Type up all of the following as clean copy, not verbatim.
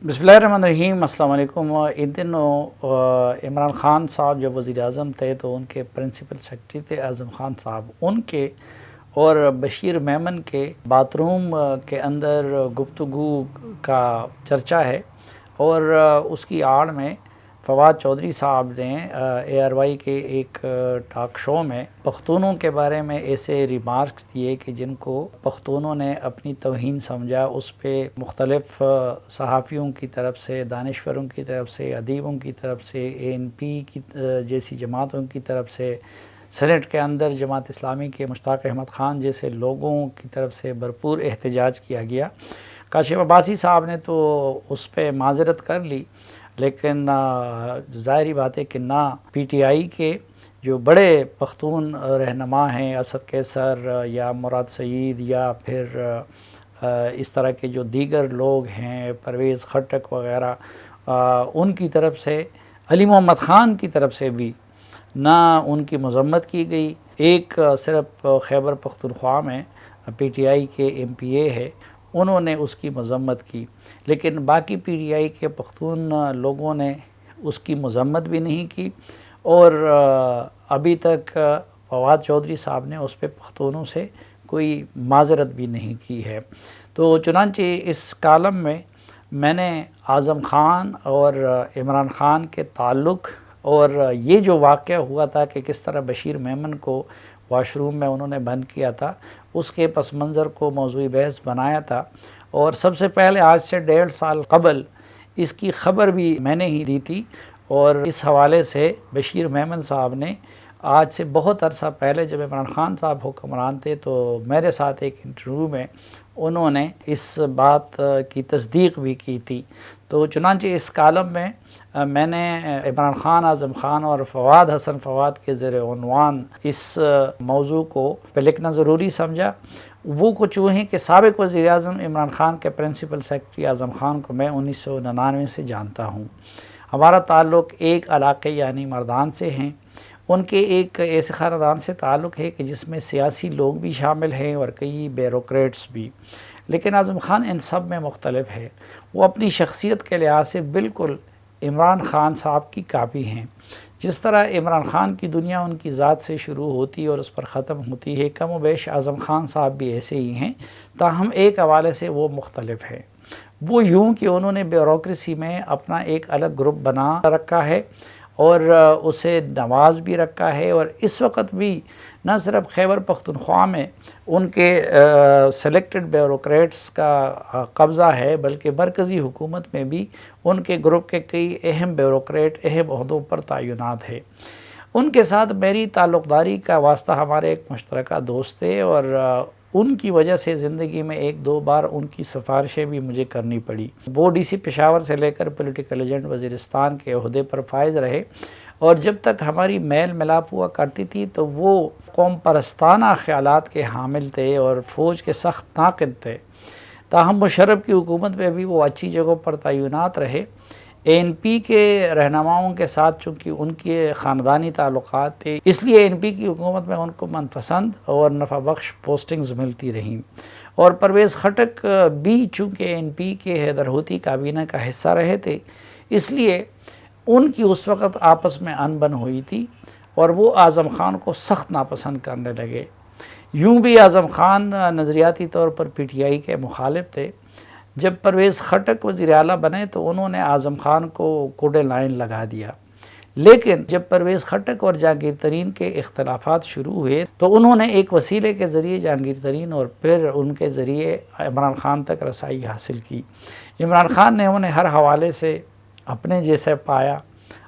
بسم اللہ الرحمن الرحیم، السلام علیکم۔ ان دنوں عمران خان صاحب جب وزیر اعظم تھے تو ان کے پرنسپل سیکرٹری تھے اعظم خان صاحب، ان کے اور بشیر میمن کے باتھ روم کے اندر گفتگو کا چرچا ہے، اور اس کی آڑ میں فواد چودھری صاحب نے اے آر وائی کے ایک ٹاک شو میں پختونوں کے بارے میں ایسے ریمارکس دیے کہ جن کو پختونوں نے اپنی توہین سمجھا۔ اس پہ مختلف صحافیوں کی طرف سے، دانشوروں کی طرف سے، ادیبوں کی طرف سے، اے این پی کی جیسی جماعتوں کی طرف سے، سینٹ کے اندر جماعت اسلامی کے مشتاق احمد خان جیسے لوگوں کی طرف سے بھرپور احتجاج کیا گیا۔ کاشف عباسی صاحب نے تو اس پہ معذرت کر لی، لیکن ظاہری بات ہے کہ نہ پی ٹی آئی کے جو بڑے پختون رہنما ہیں، اسد قیصر یا مراد سعید یا پھر اس طرح کے جو دیگر لوگ ہیں، پرویز خٹک وغیرہ، ان کی طرف سے، علی محمد خان کی طرف سے بھی نہ ان کی مذمت کی گئی۔ ایک صرف خیبر پختونخوا میں پی ٹی آئی کے ایم پی اے ہے، انہوں نے اس کی مذمت کی، لیکن باقی پی ٹی آئی کے پختون لوگوں نے اس کی مذمت بھی نہیں کی، اور ابھی تک فواد چودھری صاحب نے اس پہ پختونوں سے کوئی معذرت بھی نہیں کی ہے۔ تو چنانچہ اس کالم میں نے اعظم خان اور عمران خان کے تعلق اور یہ جو واقعہ ہوا تھا کہ کس طرح بشیر میمن کو واش روم میں انہوں نے بند کیا تھا، اس کے پس منظر کو موضوع بحث بنایا تھا، اور سب سے پہلے آج سے 1.5 سال قبل اس کی خبر بھی میں نے ہی دی تھی، اور اس حوالے سے بشیر میمن صاحب نے آج سے بہت عرصہ پہلے جب عمران خان صاحب حکمران تھے تو میرے ساتھ ایک انٹرویو میں انہوں نے اس بات کی تصدیق بھی کی تھی۔ تو چنانچہ اس کالم میں نے عمران خان، اعظم خان اور فواد حسن فواد کے زیر عنوان اس موضوع کو پہ لکھنا ضروری سمجھا۔ وہ کچھ وہ ہیں کہ سابق وزیر اعظم عمران خان کے پرنسپل سیکرٹری اعظم خان کو میں 1999 سے جانتا ہوں۔ ہمارا تعلق ایک علاقے یعنی مردان سے ہیں۔ ان کے ایک ایسے خاندان سے تعلق ہے کہ جس میں سیاسی لوگ بھی شامل ہیں اور کئی بیوروکریٹس بھی، لیکن اعظم خان ان سب میں مختلف ہے۔ وہ اپنی شخصیت کے لحاظ سے بالکل عمران خان صاحب کی کاپی ہیں۔ جس طرح عمران خان کی دنیا ان کی ذات سے شروع ہوتی اور اس پر ختم ہوتی ہے، کم و بیش اعظم خان صاحب بھی ایسے ہی ہیں، تاہم ایک حوالے سے وہ مختلف ہے۔ وہ یوں کہ انہوں نے بیوروکریسی میں اپنا ایک الگ گروپ بنا رکھا ہے اور اسے نواز بھی رکھا ہے، اور اس وقت بھی نہ صرف خیبر پختونخوا میں ان کے سلیکٹڈ بیوروکریٹس کا قبضہ ہے، بلکہ مرکزی حکومت میں بھی ان کے گروپ کے کئی اہم بیوروکریٹ اہم عہدوں پر تعینات ہے۔ ان کے ساتھ میری تعلق داری کا واسطہ ہمارے ایک مشترکہ دوست تھے، اور ان کی وجہ سے زندگی میں 1-2 بار ان کی سفارشیں بھی مجھے کرنی پڑی۔ وہ ڈی سی پشاور سے لے کر پولیٹیکل ایجنٹ وزیرستان کے عہدے پر فائز رہے، اور جب تک ہماری میل ملاپ ہوا کرتی تھی تو وہ قوم پرستانہ خیالات کے حامل تھے اور فوج کے سخت ناقد تھے۔ تاہم مشرف کی حکومت میں بھی وہ اچھی جگہوں پر تعینات رہے۔ اے این پی کے رہنماؤں کے ساتھ چونکہ ان کے خاندانی تعلقات تھے، اس لیے اے این پی کی حکومت میں ان کو منپسند اور نفع بخش پوسٹنگز ملتی رہیں، اور پرویز خٹک بھی چونکہ اے این پی کے حیدر ہوتی کابینہ کا حصہ رہے تھے، اس لیے ان کی اس وقت آپس میں انبن ہوئی تھی، اور وہ اعظم خان کو سخت ناپسند کرنے لگے۔ یوں بھی اعظم خان نظریاتی طور پر پی ٹی آئی کے مخالف تھے۔ جب پرویز خٹک وزیر اعلیٰ بنے تو انہوں نے اعظم خان کو کوڈ لائن لگا دیا، لیکن جب پرویز خٹک اور جہانگیر ترین کے اختلافات شروع ہوئے تو انہوں نے ایک وسیلے کے ذریعے جہانگیر ترین اور پھر ان کے ذریعے عمران خان تک رسائی حاصل کی۔ عمران خان نے انہیں ہر حوالے سے اپنے جیسے پایا،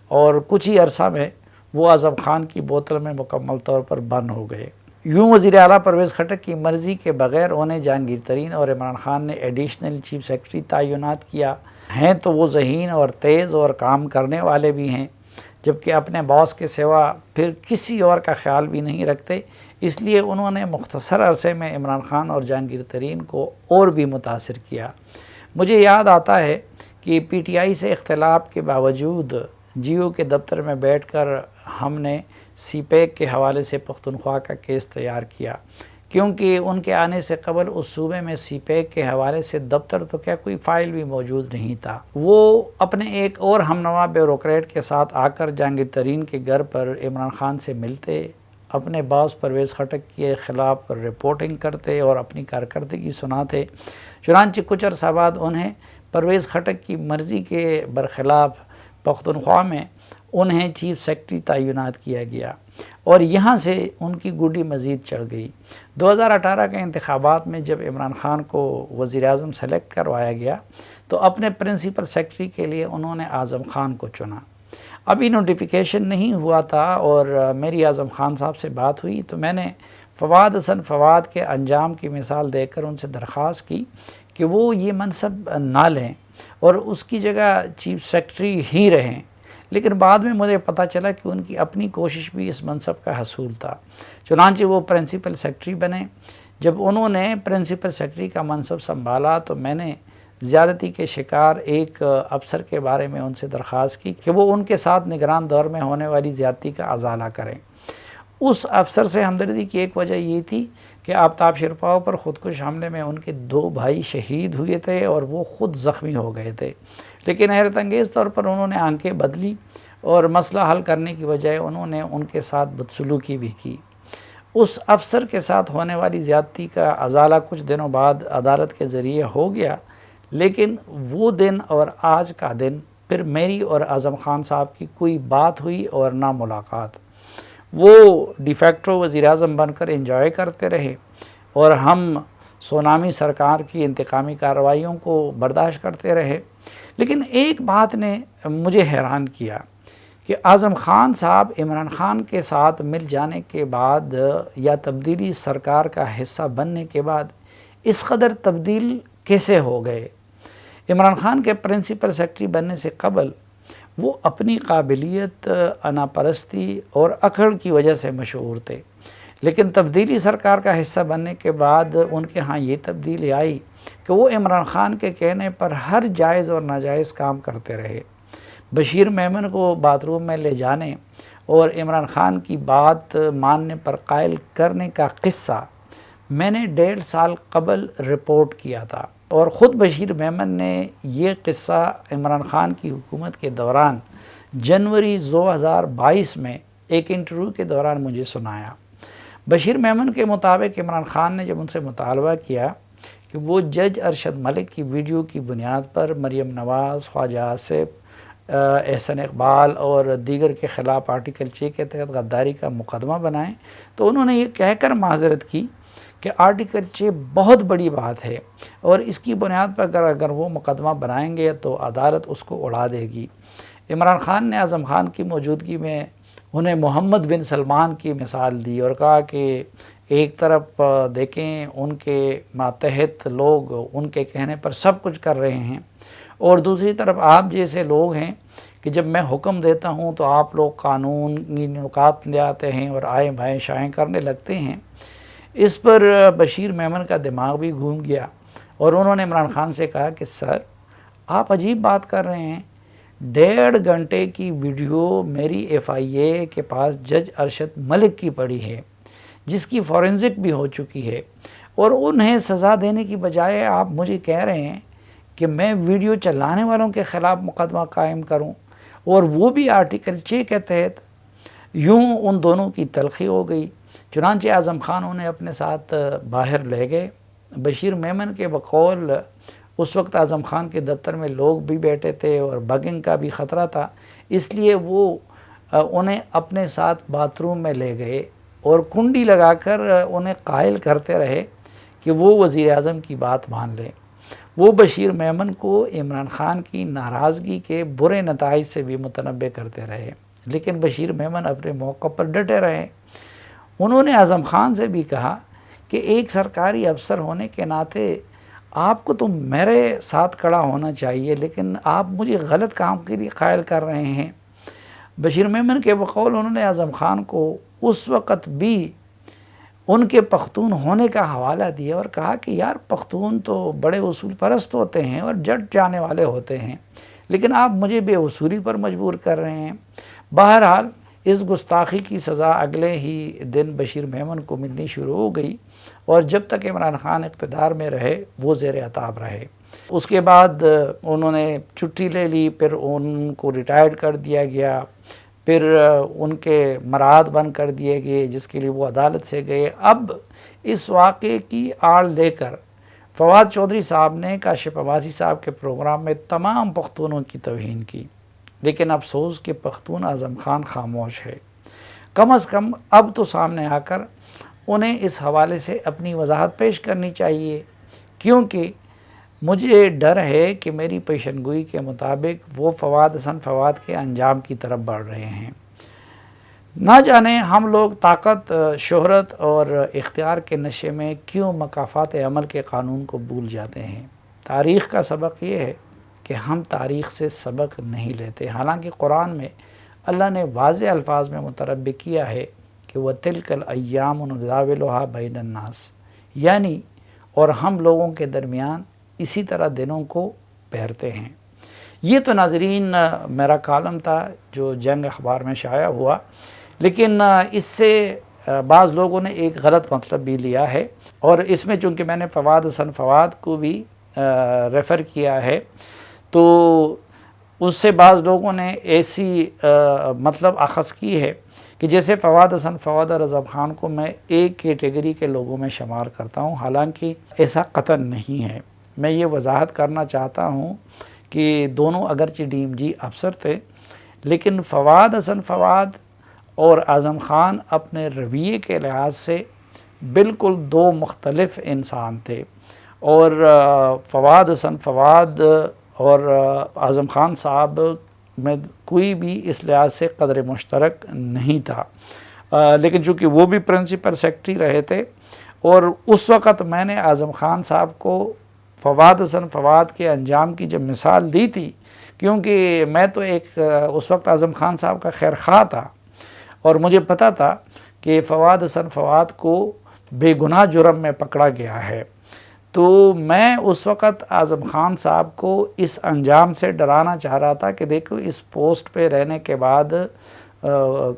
اور کچھ ہی عرصہ میں وہ اعظم خان کی بوتل میں مکمل طور پر بند ہو گئے۔ یوں وزیر اعلیٰ پرویز خٹک کی مرضی کے بغیر انہیں جہانگیر ترین اور عمران خان نے ایڈیشنل چیف سیکرٹری تعینات کیا۔ ہیں تو وہ ذہین اور تیز اور کام کرنے والے بھی ہیں، جبکہ اپنے باس کے سوا پھر کسی اور کا خیال بھی نہیں رکھتے، اس لیے انہوں نے مختصر عرصے میں عمران خان اور جہانگیر ترین کو اور بھی متاثر کیا۔ مجھے یاد آتا ہے کہ پی ٹی آئی سے اختلاف کے باوجود جی او کے دفتر میں بیٹھ کر ہم نے سی پیک کے حوالے سے پختونخوا کا کیس تیار کیا کیونکہ ان کے آنے سے قبل اس صوبے میں سی پیک کے حوالے سے دفتر تو کیا کوئی فائل بھی موجود نہیں تھا۔ وہ اپنے ایک اور ہمنوا بیوروکریٹ کے ساتھ آ کر جہانگیر ترین کے گھر پر عمران خان سے ملتے، اپنے باس پرویز خٹک کے خلاف رپورٹنگ کرتے اور اپنی کارکردگی سناتے۔ چنانچہ کچھ عرصہ بعد انہیں پرویز خٹک کی مرضی کے برخلاف پختونخوا میں انہیں چیف سیکرٹری تعینات کیا گیا اور یہاں سے ان کی گڈی مزید چڑھ گئی۔ 2018 کے انتخابات میں جب عمران خان کو وزیر اعظم سلیکٹ کروایا گیا تو اپنے پرنسپل سیکرٹری کے لیے انہوں نے اعظم خان کو چنا۔ ابھی نوٹیفیکیشن نہیں ہوا تھا اور میری اعظم خان صاحب سے بات ہوئی تو میں نے فواد حسن فواد کے انجام کی مثال دے کر ان سے درخواست کی کہ وہ یہ منصب نہ لیں اور اس کی جگہ چیف سیکرٹری ہی رہیں، لیکن بعد میں مجھے پتہ چلا کہ ان کی اپنی کوشش بھی اس منصب کا حصول تھا۔ چنانچہ وہ پرنسپل سیکرٹری بنے۔ جب انہوں نے پرنسپل سیکرٹری کا منصب سنبھالا تو میں نے زیادتی کے شکار ایک افسر کے بارے میں ان سے درخواست کی کہ وہ ان کے ساتھ نگران دور میں ہونے والی زیادتی کا ازالہ کریں۔ اس افسر سے ہمدردی کی ایک وجہ یہ تھی کہ آفتاب شرپاؤ پر خودکش حملے میں ان کے 2 بھائی شہید ہوئے تھے اور وہ خود زخمی ہو گئے تھے، لیکن حیرت انگیز طور پر انہوں نے آنکھیں بدلی اور مسئلہ حل کرنے کی بجائے انہوں نے ان کے ساتھ بدسلوکی بھی کی۔ اس افسر کے ساتھ ہونے والی زیادتی کا ازالہ کچھ دنوں بعد عدالت کے ذریعے ہو گیا، لیکن وہ دن اور آج کا دن پھر میری اور اعظم خان صاحب کی کوئی بات ہوئی اور نہ ملاقات۔ وہ ڈی فیکٹو وزیر اعظم بن کر انجوائے کرتے رہے اور ہم سونامی سرکار کی انتقامی کارروائیوں کو برداشت کرتے رہے۔ لیکن ایک بات نے مجھے حیران کیا کہ اعظم خان صاحب عمران خان کے ساتھ مل جانے کے بعد یا تبدیلی سرکار کا حصہ بننے کے بعد اس قدر تبدیل کیسے ہو گئے۔ عمران خان کے پرنسپل سیکرٹری بننے سے قبل وہ اپنی قابلیت، انا پرستی اور اکڑ کی وجہ سے مشہور تھے، لیکن تبدیلی سرکار کا حصہ بننے کے بعد ان کے ہاں یہ تبدیلی آئی کہ وہ عمران خان کے کہنے پر ہر جائز اور ناجائز کام کرتے رہے۔ بشیر میمن کو باتھ روم میں لے جانے اور عمران خان کی بات ماننے پر قائل کرنے کا قصہ میں نے 1.5 سال قبل رپورٹ کیا تھا اور خود بشیر میمن نے یہ قصہ عمران خان کی حکومت کے دوران جنوری 2022 میں ایک انٹرویو کے دوران مجھے سنایا۔ بشیر میمن کے مطابق عمران خان نے جب ان سے مطالبہ کیا کہ وہ جج ارشد ملک کی ویڈیو کی بنیاد پر مریم نواز، خواجہ آصف، احسن اقبال اور دیگر کے خلاف آرٹیکل 6 کے تحت غداری کا مقدمہ بنائیں، تو انہوں نے یہ کہہ کر معذرت کی کہ آرٹیکل 6 بہت بڑی بات ہے اور اس کی بنیاد پر اگر وہ مقدمہ بنائیں گے تو عدالت اس کو اڑا دے گی۔ عمران خان نے اعظم خان کی موجودگی میں انہیں محمد بن سلمان کی مثال دی اور کہا کہ ایک طرف دیکھیں ان کے ماتحت لوگ ان کے کہنے پر سب کچھ کر رہے ہیں اور دوسری طرف آپ جیسے لوگ ہیں کہ جب میں حکم دیتا ہوں تو آپ لوگ قانونی نکات لے آتے ہیں اور آئیں بائیں شائیں کرنے لگتے ہیں۔ اس پر بشیر میمن کا دماغ بھی گھوم گیا اور انہوں نے عمران خان سے کہا کہ سر آپ عجیب بات کر رہے ہیں، 1.5 گھنٹے کی ویڈیو میری FIA کے پاس جج ارشد ملک کی پڑی ہے جس کی فورنزک بھی ہو چکی ہے، اور انہیں سزا دینے کی بجائے آپ مجھے کہہ رہے ہیں کہ میں ویڈیو چلانے والوں کے خلاف مقدمہ قائم کروں اور وہ بھی آرٹیکل 6 کے تحت۔ یوں ان دونوں کی تلخی ہو گئی۔ چنانچہ اعظم خان انہیں اپنے ساتھ باہر لے گئے۔ بشیر میمن کے بقول اس وقت اعظم خان کے دفتر میں لوگ بھی بیٹھے تھے اور بگنگ کا بھی خطرہ تھا، اس لیے وہ انہیں اپنے ساتھ باتھ روم میں لے گئے اور کنڈی لگا کر انہیں قائل کرتے رہے کہ وہ وزیر اعظم کی بات مان لیں۔ وہ بشیر میمن کو عمران خان کی ناراضگی کے برے نتائج سے بھی متنبع کرتے رہے، لیکن بشیر میمن اپنے موقع پر ڈٹے رہے۔ انہوں نے اعظم خان سے بھی کہا کہ ایک سرکاری افسر ہونے کے ناطے آپ کو تو میرے ساتھ کھڑا ہونا چاہیے، لیکن آپ مجھے غلط کام کے لیے قائل کر رہے ہیں۔ بشیر میمن کے بقول انہوں نے اعظم خان کو اس وقت بھی ان کے پختون ہونے کا حوالہ دیا اور کہا کہ یار پختون تو بڑے اصول پرست ہوتے ہیں اور جٹ جانے والے ہوتے ہیں، لیکن آپ مجھے بے اصولی پر مجبور کر رہے ہیں۔ بہرحال اس گستاخی کی سزا اگلے ہی دن بشیر میمن کو ملنی شروع ہو گئی اور جب تک عمران خان اقتدار میں رہے وہ زیر عتاب رہے۔ اس کے بعد انہوں نے چھٹی لے لی، پھر ان کو ریٹائرڈ کر دیا گیا، پھر ان کے مراد بند کر دیے گئے جس کے لیے وہ عدالت سے گئے۔ اب اس واقعے کی آڑ لے کر فواد چودھری صاحب نے کاشف عباسی صاحب کے پروگرام میں تمام پختونوں کی توہین کی، لیکن افسوس کہ پختون اعظم خان خاموش ہے۔ کم از کم اب تو سامنے آ کر انہیں اس حوالے سے اپنی وضاحت پیش کرنی چاہیے، کیونکہ مجھے ڈر ہے کہ میری پیشن گوئی کے مطابق وہ فواد حسن فواد کے انجام کی طرف بڑھ رہے ہیں۔ نہ جانے ہم لوگ طاقت، شہرت اور اختیار کے نشے میں کیوں مکافات عمل کے قانون کو بھول جاتے ہیں۔ تاریخ کا سبق یہ ہے کہ ہم تاریخ سے سبق نہیں لیتے، حالانکہ قرآن میں اللہ نے واضح الفاظ میں متنبہ کیا ہے کہ وَتِلْكَ الْأَيَّامُ نُدَاوِلُهَا بَيْنَ النَّاسِ، یعنی اور ہم لوگوں کے درمیان اسی طرح دنوں کو پھیرتے ہیں۔ یہ تو ناظرین میرا کالم تھا جو جنگ اخبار میں شائع ہوا، لیکن اس سے بعض لوگوں نے ایک غلط مطلب بھی لیا ہے، اور اس میں چونکہ میں نے فواد حسن فواد کو بھی ریفر کیا ہے تو اس سے بعض لوگوں نے ایسی مطلب اخذ کی ہے کہ جیسے فواد حسن فواد اور اعظم خان کو میں ایک کیٹیگری کے لوگوں میں شمار کرتا ہوں، حالانکہ ایسا قطعاً نہیں ہے۔ میں یہ وضاحت کرنا چاہتا ہوں کہ دونوں اگرچہ ڈی ایم جی افسر تھے، لیکن فواد حسن فواد اور اعظم خان اپنے رویے کے لحاظ سے بالکل دو مختلف انسان تھے، اور فواد حسن فواد اور اعظم خان صاحب میں کوئی بھی اس لحاظ سے قدر مشترک نہیں تھا، لیکن چونکہ وہ بھی پرنسپل سیکرٹری رہے تھے، اور اس وقت میں نے اعظم خان صاحب کو فواد حسن فواد کے انجام کی جب مثال دی تھی، کیونکہ میں تو ایک اس وقت اعظم خان صاحب کا خیر خواہ تھا، اور مجھے پتا تھا کہ فواد حسن فواد کو بے گناہ جرم میں پکڑا گیا ہے، تو میں اس وقت اعظم خان صاحب کو اس انجام سے ڈرانا چاہ رہا تھا کہ دیکھو اس پوسٹ پہ رہنے کے بعد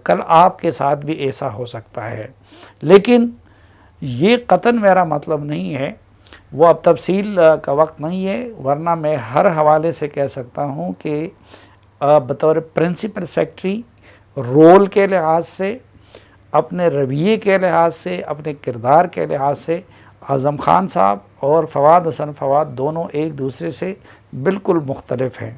کل آپ کے ساتھ بھی ایسا ہو سکتا ہے، لیکن یہ قطعاً میرا مطلب نہیں ہے، وہ اب تفصیل کا وقت نہیں ہے، ورنہ میں ہر حوالے سے کہہ سکتا ہوں کہ بطور پرنسپل سیکرٹری رول کے لحاظ سے، اپنے رویے کے لحاظ سے، اپنے کردار کے لحاظ سے اعظم خان صاحب اور فواد حسن فواد دونوں ایک دوسرے سے بالکل مختلف ہیں۔